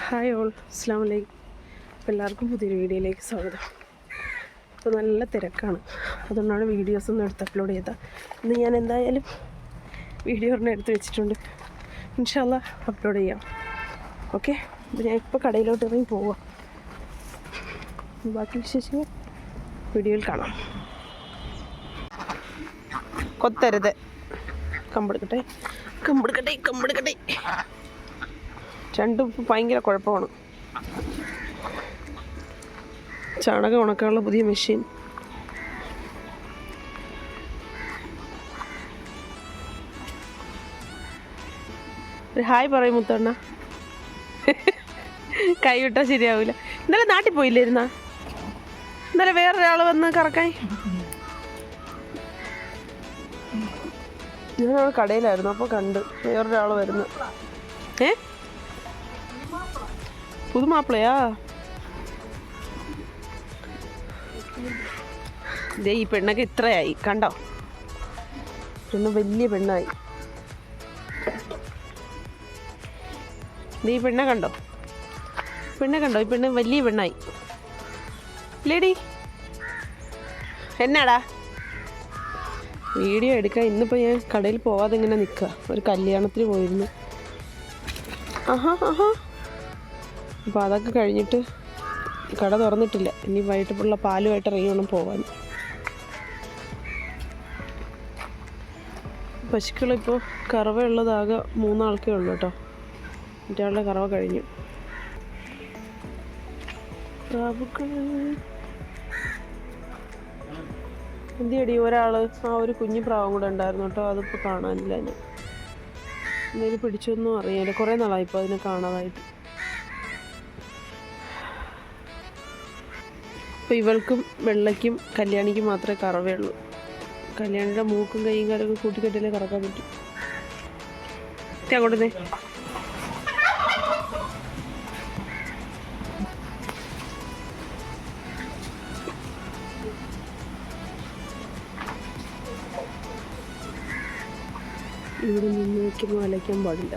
Hi all, അസ്സാം വലൈക്കും. എല്ലാവർക്കും പുതിയൊരു വീഡിയോയിലേക്ക് സ്വാഗതം. ഇപ്പോൾ നല്ല തിരക്കാണ്, അതുകൊണ്ടാണ് വീഡിയോസൊന്നും എടുത്ത് അപ്ലോഡ് ചെയ്തത്. ഇന്ന് ഞാൻ എന്തായാലും വീഡിയോ ഒരെണ്ണം എടുത്ത് വെച്ചിട്ടുണ്ട്. ഇൻഷാ അല്ലാ അപ്ലോഡ് ചെയ്യാം. ഓക്കെ, അപ്പോൾ ഞാൻ ഇപ്പോൾ കടയിലോട്ട് ഇറങ്ങി പോവാം. ബാക്കി വിശേഷങ്ങൾ വീഡിയോയിൽ കാണാം. കൊത്തരുത്, കമ്പെടുക്കട്ടെ കമ്പെടുക്കട്ടെ കമ്പെടുക്കട്ടെ. രണ്ടും ഭയങ്കര കുഴപ്പമാണ്. ചാണകം ഉണക്കാനുള്ള പുതിയ മെഷീൻ. ഒരു ഹായ് പറയും മുത്തണ്ണ. കൈ വിട്ടാൽ ശരിയാവില്ല. ഇന്നലെ നാട്ടിൽ പോയില്ലായിരുന്ന? ഇന്നലെ വേറൊരാൾ വന്ന് കറക്കാൻ. ഞാനവിടെ കടയിലായിരുന്നു, അപ്പോൾ കണ്ട് വേറൊരാൾ വരുന്നു. പുതുമാപ്പിളയാ? ഇതേ ഈ പെണ്ണൊക്കെ ഇത്രയായി, കണ്ടോ? പെണ്ണ് വലിയ പെണ്ണായി. ഈ പെണ്ണെ കണ്ടോ? പെണ്ണെ കണ്ടോ? ഈ പെണ്ണ് വലിയ പെണ്ണായി. ലേഡി എന്നാടാ വീഡിയോ എടുക്കാൻ? ഇന്നിപ്പോൾ ഞാൻ കടയിൽ പോവാതെ ഇങ്ങനെ നിൽക്കുക. ഒരു കല്യാണത്തിന് പോയിരുന്നു. അപ്പോൾ അതൊക്കെ കഴിഞ്ഞിട്ട് കട തുറന്നിട്ടില്ല. ഇനി വൈകിട്ടുള്ള പാലുമായിട്ട് ഇറങ്ങി വേണം പോകാൻ. പശുക്കളിപ്പോൾ കറവയുള്ളതാകെ 3 ആൾക്കേ ഉള്ളൂ കേട്ടോ. മറ്റേ കറവ കഴിഞ്ഞു. എന്തിയടി ഒരാൾ ആ ഒരു കുഞ്ഞു പ്രാവും കൂടെ ഉണ്ടായിരുന്നു കേട്ടോ. അതിപ്പോൾ കാണാനില്ല. ഞാൻ എന്തെങ്കിലും പിടിച്ചൊന്നും അറിയില്ല. കുറേ നാളായിപ്പോൾ അതിനെ കാണാതായിട്ട്. അപ്പോൾ ഇവൾക്കും വെള്ളയ്ക്കും കല്യാണിക്കും മാത്രമേ കറവയുള്ളൂ. കല്യാണിയുടെ മൂക്കും കൈയും കാലൊക്കെ കൂട്ടിക്കെട്ടിലേ കറക്കാൻ പറ്റും. അങ്ങോട്ടേ ഇവിടെ നിന്ന് വയ്ക്കുമ്പോൾ അലയ്ക്കാൻ പാടില്ല.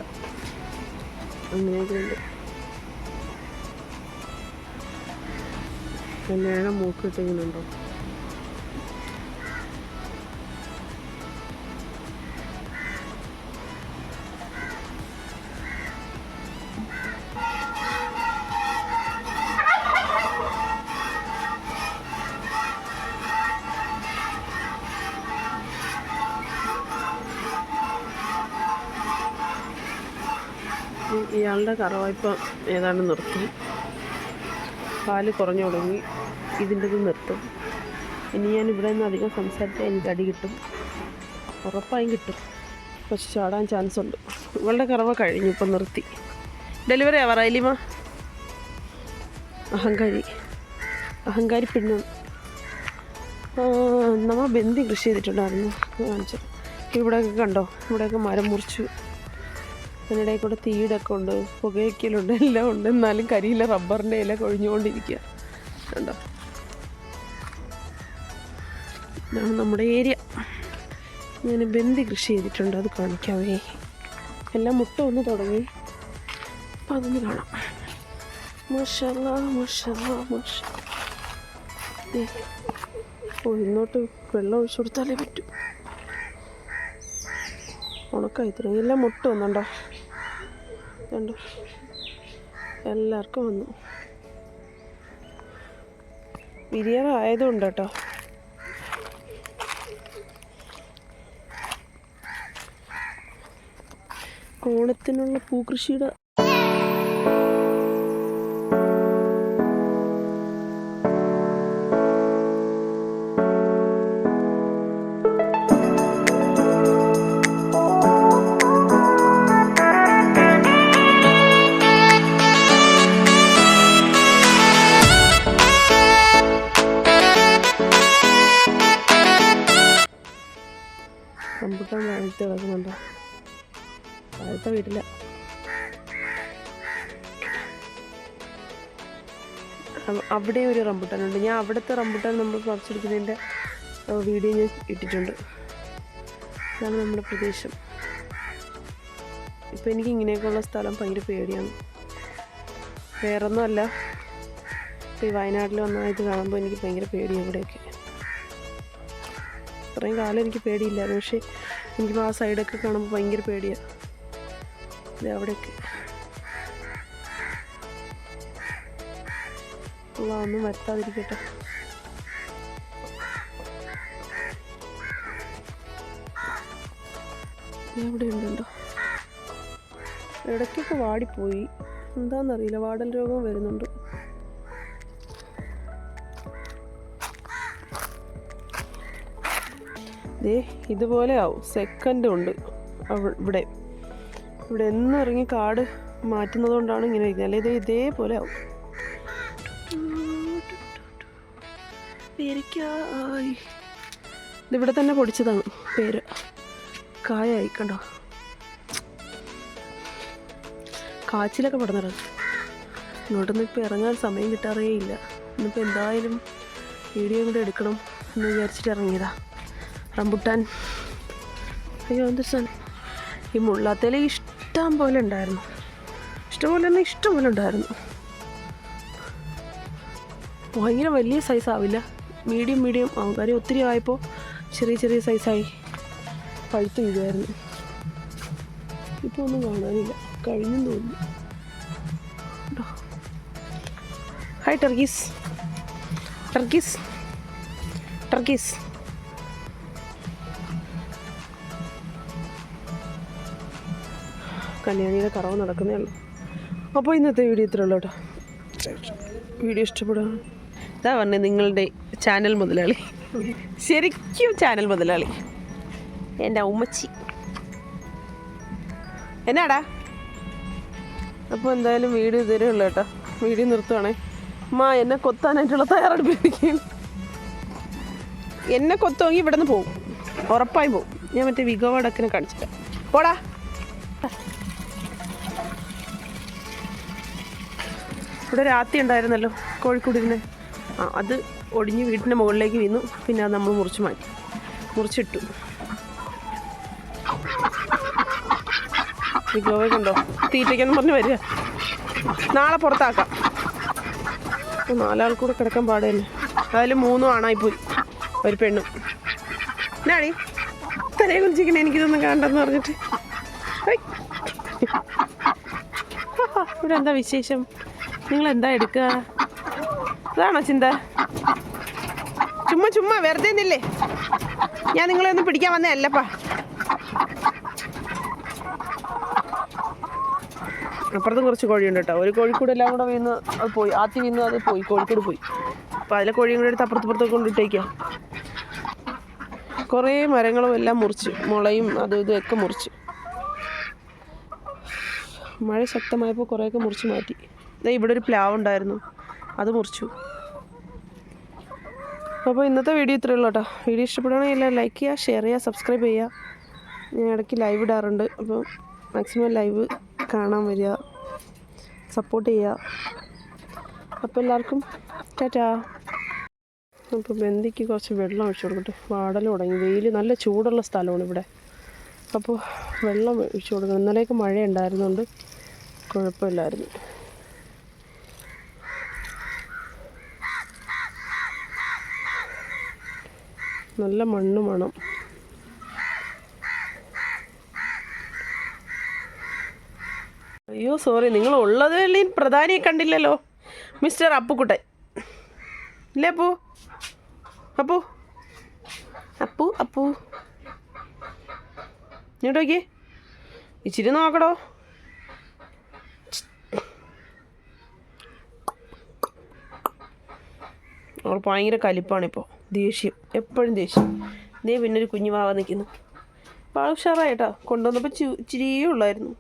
അങ്ങനെയൊക്കെ ഉണ്ട്. കല്യാണം മൂക്കിട്ടിങ്ങനുണ്ടോ? ഇയാളുടെ കറവായ്പ ഏതാണ്ട് നിർത്തി. പാല് കുറഞ്ഞു തുടങ്ങി. ഇതിൻ്റെത് നിർത്തും. ഇനി ഞാൻ ഇവിടെ നിന്ന് അധികം സംസാരിച്ചാൽ എനിക്ക് അടി കിട്ടും, ഉറപ്പായും കിട്ടും. പക്ഷെ ചാടാൻ ചാൻസ് ഉണ്ട്. ഇവളുടെ കറവ കഴിഞ്ഞു, ഇപ്പം നിർത്തി. ഡെലിവറി ആവാറാ ഇല്ലിമ? അഹങ്കാരി പെണ്ണാണ്. നമ്മൾ ബന്ദി കൃഷി ചെയ്തിട്ടുണ്ടായിരുന്നു, കാണിച്ചത്. ഇവിടെയൊക്കെ കണ്ടോ? ഇവിടെയൊക്കെ മരം മുറിച്ചു. അതിനിടയിൽ കൂടെ തീയിടൊക്കെ ഉണ്ട്, പുകയൊക്കെയിലുണ്ട്, എല്ലാം ഉണ്ട്. എന്നാലും കരിയില റബ്ബറിൻ്റെ ഇല കൊഴിഞ്ഞുകൊണ്ടിരിക്കുക. കണ്ടോ? ഇതാണ് നമ്മുടെ ഏരിയ. ഞാൻ ബന്ദി കൃഷി ചെയ്തിട്ടുണ്ട്, അത് കാണിക്കാവേ. എല്ലാം മുട്ട ഒന്ന് തുടങ്ങി. അപ്പം അതൊന്ന് കാണാം. മാഷാല്ലാ മാഷാല്ലാ മാഷാ. ഇന്നോട്ട് വെള്ളം ഒഴിച്ചു കൊടുത്താലേ പറ്റും. ഉണക്കായി തുടങ്ങി. എല്ലാം മുട്ട വന്നുണ്ടോ? കണ്ടോ? എല്ലാവർക്കും വന്നു. വിരിയാറായതുകൊണ്ട് കേട്ടോ. ഓണത്തിനുള്ള പൂക്കൃഷിയുടെ റംബുട്ടാൻ വാഴത്ത് കിടക്കുന്നുണ്ടോ? വാഴത്തെ വീട്ടില. അവിടെ ഒരു റംബുട്ടാനുണ്ട്. ഞാൻ അവിടുത്തെ റംബുട്ടാൻ നമ്മൾ പറിച്ചെടുക്കുന്നതിൻ്റെ വീഡിയോ ഞാൻ ഇട്ടിട്ടുണ്ട്. ഇതാണ് നമ്മുടെ പ്രദേശം. ഇപ്പോൾ എനിക്ക് ഇങ്ങനെയൊക്കെയുള്ള സ്ഥലം ഭയങ്കര പേടിയാണ്. വേറൊന്നുമല്ല, ഈ വയനാട്ടിൽ വന്നതായിട്ട് കാണുമ്പോൾ എനിക്ക് ഭയങ്കര പേടിയാണ് ഇവിടെയൊക്കെ. ഇത്രയും കാലം എനിക്ക് പേടിയില്ലായിരുന്നു, പക്ഷേ എനിക്കിപ്പോൾ ആ സൈഡൊക്കെ കാണുമ്പോൾ ഭയങ്കര പേടിയാണ്. അവിടെയൊക്കെ ഒന്നും വരുത്താതിരിക്കട്ടെ. എവിടെ ഉണ്ടോ, ഇടയ്ക്കൊക്കെ വാടിപ്പോയി, എന്താണെന്നറിയില്ല, വാടൽ രോഗം വരുന്നുണ്ട്. ഇതുപോലെ ആവും, സെക്കൻഡും ഉണ്ട് ഇവിടെ. ഇവിടെ എന്നും ഇറങ്ങി കാട് മാറ്റുന്നത് കൊണ്ടാണ് ഇങ്ങനെ ഇരിക്കുന്നത്, അല്ലെങ്കിൽ ഇതേപോലെ ആവും. ഇതിവിടെ തന്നെ പൊടിച്ചതാണ് പേര്, കായായി കണ്ടോ. കാച്ചിലൊക്കെ പടന്നിറങ്ങും. ഇങ്ങോട്ടൊന്നും ഇപ്പോൾ ഇറങ്ങാൻ സമയം കിട്ടാറേ ഇല്ല. ഇന്നിപ്പോൾ എന്തായാലും വീഡിയോ കൂടെ എടുക്കണം എന്ന് വിചാരിച്ചിട്ട് ഇറങ്ങിയതാ. റംബുട്ടാൻ, അയ്യോ എന്ത് സാധനം, ഈ മുള്ളാത്തേൽ ഇഷ്ടം പോലെ ഉണ്ടായിരുന്നു, ഇഷ്ടം പോലെ ഉണ്ടായിരുന്നു. ഭയങ്കര വലിയ സൈസ് ആവില്ല, മീഡിയം ആവും. കാര്യം ഒത്തിരി ആയപ്പോൾ ചെറിയ സൈസായി പഴുത്ത് വീഴുമായിരുന്നു. ഇപ്പോൾ ഒന്നും കാണാനില്ല, കഴിഞ്ഞെന്ന് തോന്നുന്നു. Hi turkeys. കല്യാണിയുടെ കറവ് നടക്കുന്നേ ഉള്ളൂ. അപ്പോൾ ഇന്നത്തെ വീഡിയോ ഇത്രേ ഉള്ളൂ കേട്ടോ. വീഡിയോ ഇഷ്ടപ്പെടാം. ഇതാ പറഞ്ഞേ നിങ്ങളുടെ ചാനൽ മുതലാളി, ശരിക്കും ചാനൽ മുതലാളി എൻ്റെ ഉമ്മച്ചി. എന്നാടാ? അപ്പോൾ എന്തായാലും വീഡിയോ ഇതുവരെ ഉള്ളൂ കേട്ടോ. വീഡിയോ നിർത്തുവാണേ. എന്നെ കൊത്താനായിട്ടുള്ള തയ്യാറെടുപ്പിരിക്കുകയാണ്. എന്നെ കൊത്തുമെങ്കിൽ ഇവിടെ നിന്ന് പോകും, ഉറപ്പായും പോകും. ഞാൻ മറ്റേ വിഗോവടക്കിനെ കാണിച്ചിട്ട് പോടാ. ഇവിടെ രാത്രി ഉണ്ടായിരുന്നല്ലോ കോഴിക്കോടിരുന്ന്, അത് ഒടിഞ്ഞ് വീട്ടിൻ്റെ മുകളിലേക്ക് വീണു. പിന്നെ അത് നമ്മൾ മുറിച്ചിട്ടു. വിഗോവ കണ്ടോ, തീറ്റയ്ക്കെന്ന് പറഞ്ഞ് വരിക. നാളെ പുറത്താക്കാം. 4 ആൾ കൂടെ കിടക്കാൻ പാടല്ലേ. അതിൽ 3 ആണായിപ്പോയി, ഒരു പെണ്ണും. എന്നാടി തലയെ കുറിച്ചിരിക്കണേ, എനിക്കിതൊന്നും കാണണ്ടെന്ന് പറഞ്ഞിട്ട്. ഇവിടെ എന്താ വിശേഷം? നിങ്ങളെന്താ എടുക്കുക? അതാണോ ചിന്ത? ചുമ്മാ വെറുതെ നിന്നില്ലേ? ഞാൻ നിങ്ങളെ ഒന്നും പിടിക്കാൻ വന്നേ അല്ലപ്പാ. അപ്പുറത്തും കുറച്ച് കോഴിയുണ്ട് കേട്ടോ. ഒരു കോഴിക്കൂട് എല്ലാം കൂടെ വീണ് അത് പോയി, അത് പോയി, കോഴിക്കൂട് പോയി. അപ്പോൾ അതിലെ കോഴിയും കൂടെ എടുത്ത് അപ്പുറത്തൊക്കെ കൊണ്ടിട്ടേക്കാം. കുറേ മരങ്ങളും എല്ലാം മുറിച്ച്, മുളയും അതും ഇതൊക്കെ മുറിച്ച്. മഴ ശക്തമായപ്പോൾ കുറേയൊക്കെ മുറിച്ച് മാറ്റി. ഇവിടെ ഒരു പ്ലാവ് ഉണ്ടായിരുന്നു, അത് മുറിച്ചു. അപ്പോൾ ഇന്നത്തെ വീഡിയോ ഇത്രയേ ഉള്ളൂ കേട്ടോ. വീഡിയോ ഇഷ്ടപ്പെടുകയാണെങ്കിൽ എല്ലാം ലൈക്ക് ചെയ്യുക, ഷെയർ ചെയ്യുക, സബ്സ്ക്രൈബ് ചെയ്യുക. ഞാൻ ഇടയ്ക്ക് ലൈവ് ഇടാറുണ്ട്, അപ്പോൾ മാക്സിമം ലൈവ് കാണാൻ വരിക, സപ്പോർട്ട് ചെയ്യുക. അപ്പോൾ എല്ലാവർക്കും ടാറ്റാ. അപ്പോൾ ബന്ദിക്ക് കുറച്ച് വെള്ളം ഒഴിച്ചു കൊടുക്കട്ടെ, വാടൽ തുടങ്ങി. വെയിൽ, നല്ല ചൂടുള്ള സ്ഥലമാണ് ഇവിടെ, അപ്പോൾ വെള്ളം ഒഴിച്ചു കൊടുക്കണം. ഇന്നലെയൊക്കെ മഴ ഉണ്ടായിരുന്നുകൊണ്ട് കുഴപ്പമില്ലായിരുന്നു. നല്ല മണ്ണ് മണം. അയ്യോ സോറി, നിങ്ങൾ ഉള്ളത് വെള്ളി പ്രധാനിയെ കണ്ടില്ലല്ലോ, മിസ്റ്റർ അപ്പുക്കുട്ടൻ ഇല്ലേ? അപ്പു ഇങ്ങോട്ടേക്ക് ഇച്ചിരി നോക്കടോ. അവൾ ഭയങ്കര കലിപ്പാണിപ്പോൾ, ദേഷ്യം, എപ്പോഴും ദേഷ്യം. ഇതേ പിന്നൊരു കുഞ്ഞു വാവ നിൽക്കുന്നു. അപ്പോൾ ആൾ ഉഷാറായിട്ടോ. കൊണ്ടുവന്നപ്പോൾ ഇച്ചിരിയേ ഉള്ളായിരുന്നു.